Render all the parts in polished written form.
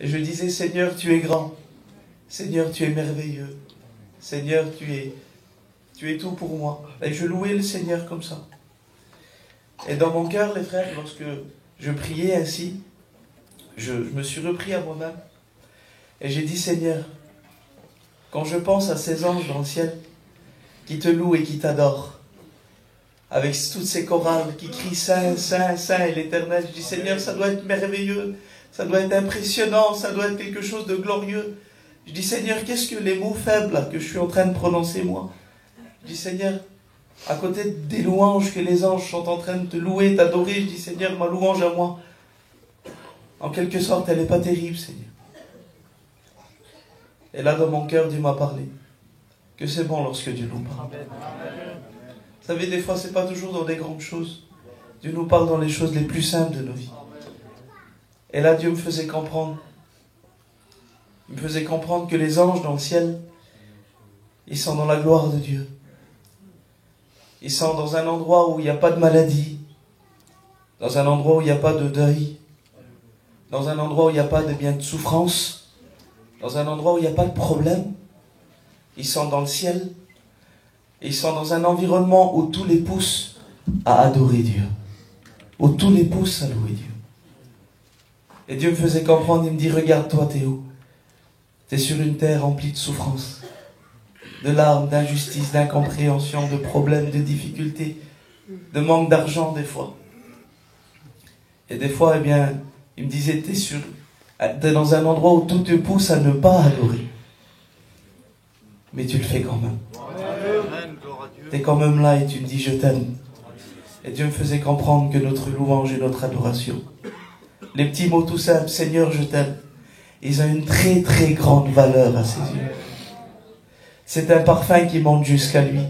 Et je disais, Seigneur, tu es grand. Seigneur, tu es merveilleux. Seigneur, tu es tout pour moi. Et je louais le Seigneur comme ça. Et dans mon cœur, les frères, lorsque je priais ainsi, je me suis repris à moi-même. Et j'ai dit, Seigneur, quand je pense à ces anges dans le ciel, qui te louent et qui t'adorent, avec toutes ces chorales qui crient Saint, Saint, Saint et l'Éternel, je dis, Seigneur, ça doit être merveilleux, ça doit être impressionnant, ça doit être quelque chose de glorieux. Je dis, Seigneur, qu'est-ce que les mots faibles là, que je suis en train de prononcer moi? Je dis, Seigneur, à côté des louanges que les anges sont en train de te louer, t'adorer, je dis, Seigneur, ma louange à moi, en quelque sorte, elle n'est pas terrible, Seigneur. Et là, dans mon cœur, Dieu m'a parlé que c'est bon lorsque Dieu nous parle. Vous savez, des fois, c'est pas toujours dans des grandes choses. Dieu nous parle dans les choses les plus simples de nos vies. Et là, Dieu me faisait comprendre. Il me faisait comprendre que les anges dans le ciel, ils sont dans la gloire de Dieu. Ils sont dans un endroit où il n'y a pas de maladie, dans un endroit où il n'y a pas de deuil, dans un endroit où il n'y a pas de souffrance, dans un endroit où il n'y a pas de problème. Ils sont dans le ciel. Et ils sont dans un environnement où tout les pousse à adorer Dieu. Où tout les pousse à louer Dieu. Et Dieu me faisait comprendre, il me dit, regarde-toi Théo, tu es sur une terre remplie de souffrances, de larmes, d'injustice, d'incompréhension, de problèmes, de difficultés, de manque d'argent des fois. Et des fois, il me disait, t'es dans un endroit où tout te pousse à ne pas adorer. Mais tu le fais quand même. Tu es quand même là et tu me dis, je t'aime. Et Dieu me faisait comprendre que notre louange et notre adoration, les petits mots tout simples, Seigneur, je t'aime, ils ont une très très grande valeur à ses yeux. C'est un parfum qui monte jusqu'à lui.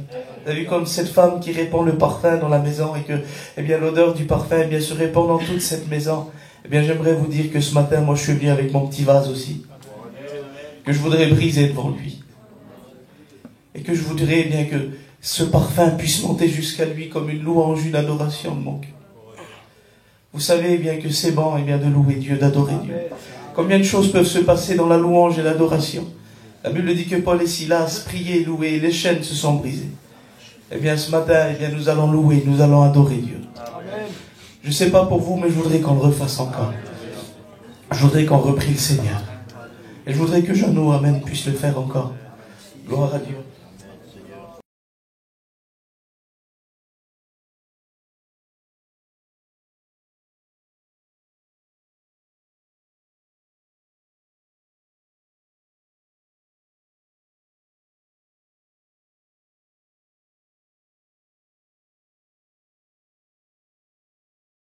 Vous avez vu comme cette femme qui répand le parfum dans la maison et que l'odeur du parfum se répand dans toute cette maison. J'aimerais vous dire que ce matin, moi je suis venu avec mon petit vase aussi, que je voudrais briser devant lui. Et que je voudrais que ce parfum puisse monter jusqu'à lui comme une louange, une adoration de mon cœur. Vous savez que c'est bon de louer Dieu, d'adorer Dieu. Combien de choses peuvent se passer dans la louange et l'adoration. La Bible dit que Paul et Silas priaient, louaient, les chaînes se sont brisées. Ce matin, nous allons louer, nous allons adorer Dieu. Je ne sais pas pour vous, mais je voudrais qu'on le refasse encore. Je voudrais qu'on reprie le Seigneur. Et je voudrais que Jeannot, Amen, puisse le faire encore. Gloire à Dieu.